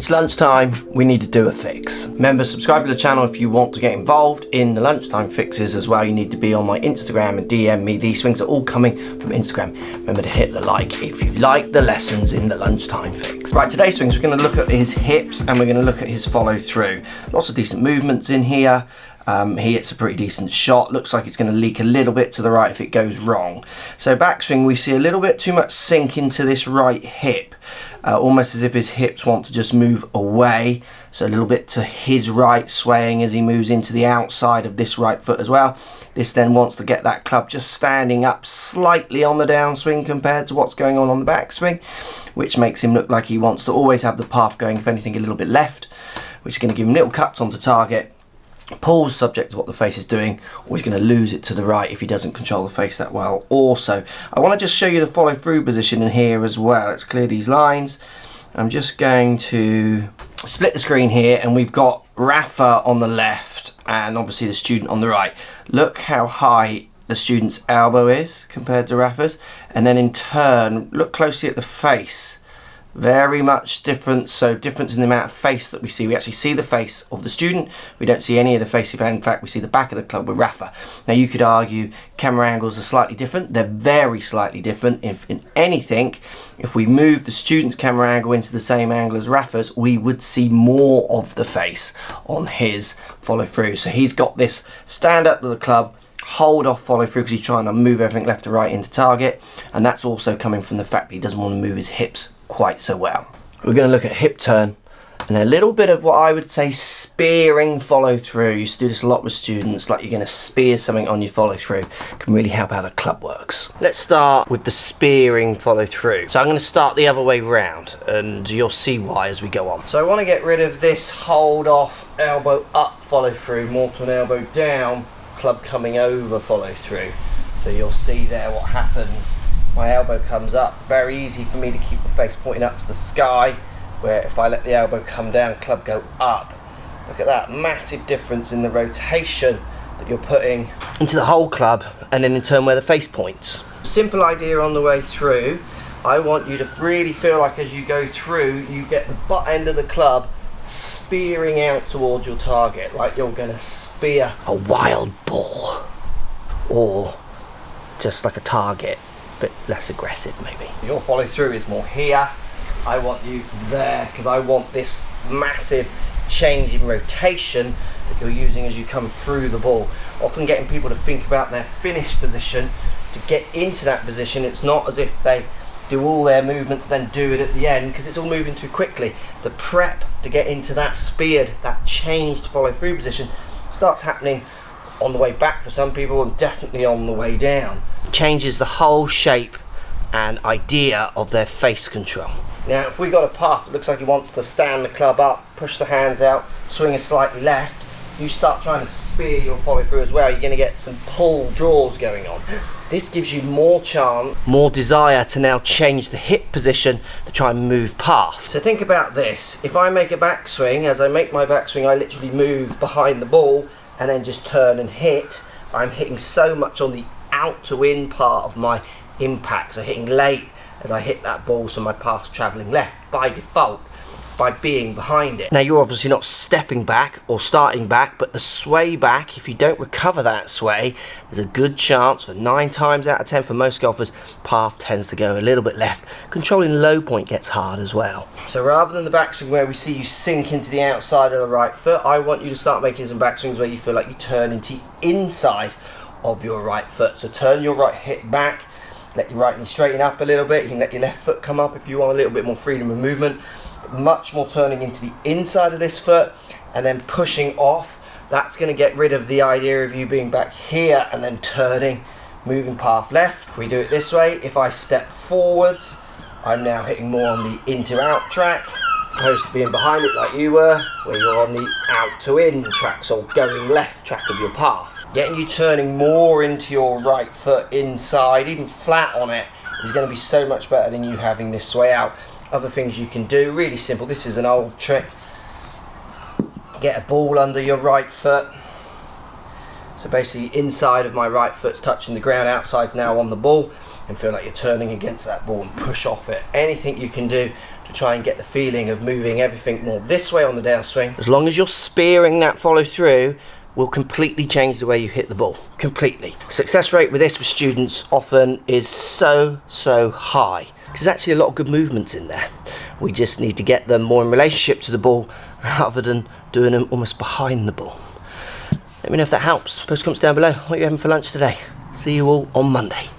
It's lunchtime, we need to do a fix. Remember, subscribe to the channel if you want to get involved in the lunchtime fixes as well. You need to be on my Instagram and DM me. These swings are all coming from Instagram. Remember to hit the like if you like the lessons in the lunchtime fix. Right, today's swings, we're going to look at his hips and we're going to look at his follow through. Lots of decent movements in here. He hits a pretty decent shot. Looks like it's going to leak a little bit to the right if it goes wrong. So backswing, we see a little bit too much sink into this right hip. Almost as if his hips want to just move away. So a little bit to his right, swaying as he moves into the outside of this right foot as well. This then wants to get that club just standing up slightly on the downswing compared to what's going on the backswing, which makes him look like he wants to always have the path going, if anything, a little bit left, which is going to give him little cuts onto target. Pulls subject to what the face is doing, or he's going to lose it to the right if he doesn't control the face that well. Also, I want to just show you the follow through position in here as well. Let's clear these lines. I'm just going to split the screen here, and we've got Rafa on the left and obviously the student on the right. Look how high the student's elbow is compared to Rafa's, and then in turn look closely at the face. Very much different, so difference in the amount of face that we see. We actually see the face of the student, we don't see any of the face. In fact, we see the back of the club with Rafa. Now you could argue camera angles are slightly different. They're very slightly different. If in anything, if we move the student's camera angle into the same angle as Rafa's, we would see more of the face on his follow through. So he's got this stand up to the club, hold off follow through because he's trying to move everything left to right into target, and that's also coming from the fact that he doesn't want to move his hips quite so well. We're going to look at hip turn and a little bit of what I would say spearing follow through. You used to do this a lot with students, like you're going to spear something on your follow through. Can really help how the club works. Let's start with the spearing follow through. So I'm going to start the other way round and you'll see why as we go on. So I want to get rid of this hold off elbow up follow through, more to an elbow down club coming over follow through. So you'll see there what happens. My elbow comes up, very easy for me to keep the face pointing up to the sky, where if I let the elbow come down, club go up. Look at that massive difference in the rotation that you're putting into the whole club, and then in turn where the face points. Simple idea on the way through. I want you to really feel like as you go through, you get the butt end of the club spearing out towards your target, like you're going to spear a wild boar, or just like a target, but less aggressive maybe. Your follow through is more here. I want you there because I want this massive change in rotation that you're using as you come through the ball. Often getting people to think about their finish position to get into that position. It's not as if they do all their movements then do it at the end, because it's all moving too quickly. The prep to get into that speared, that changed follow through position starts happening on the way back for some people, and definitely on the way down. Changes the whole shape and idea of their face control. Now if we got a path that looks like he wants to stand the club up, push the hands out, swing it slightly left, you start trying to spear your follow through as well, you're going to get some pull draws going on. This gives you more chance, more desire to now change the hip position to try and move path. So think about this. If I make a backswing, as I make my backswing, I literally move behind the ball and then just turn and hit. I'm hitting so much on the out to in part of my impact, so hitting late as I hit that ball, so my path's travelling left by default by being behind it. Now you're obviously not stepping back or starting back, but the sway back, if you don't recover that sway, there's a good chance for 9 times out of 10 for most golfers, path tends to go a little bit left. Controlling low point gets hard as well. So rather than the backswing where we see you sink into the outside of the right foot, I want you to start making some backswings where you feel like you turn into the inside of your right foot. So turn your right hip back, let your right knee straighten up a little bit. You can let your left foot come up if you want a little bit more freedom of movement. But much more turning into the inside of this foot and then pushing off. That's going to get rid of the idea of you being back here and then turning, moving path left. If we do it this way, if I step forwards, I'm now hitting more on the in to out track, opposed to being behind it like you were, where you're on the out to in track, so going left track of your path. Getting you turning more into your right foot inside, even flat on it, is going to be so much better than you having this sway out. Other things you can do, really simple. This is an old trick. Get a ball under your right foot. So basically inside of my right foot's touching the ground, outside's now on the ball, and feel like you're turning against that ball and push off it. Anything you can do to try and get the feeling of moving everything more this way on the downswing. As long as you're spearing that follow through, will completely change the way you hit the ball. Completely. Success rate with this with students often is so high. There's actually a lot of good movements in there. We just need to get them more in relationship to the ball rather than doing them almost behind the ball. Let me know if that helps. Post comments down below. What are you having for lunch today? See you all on Monday.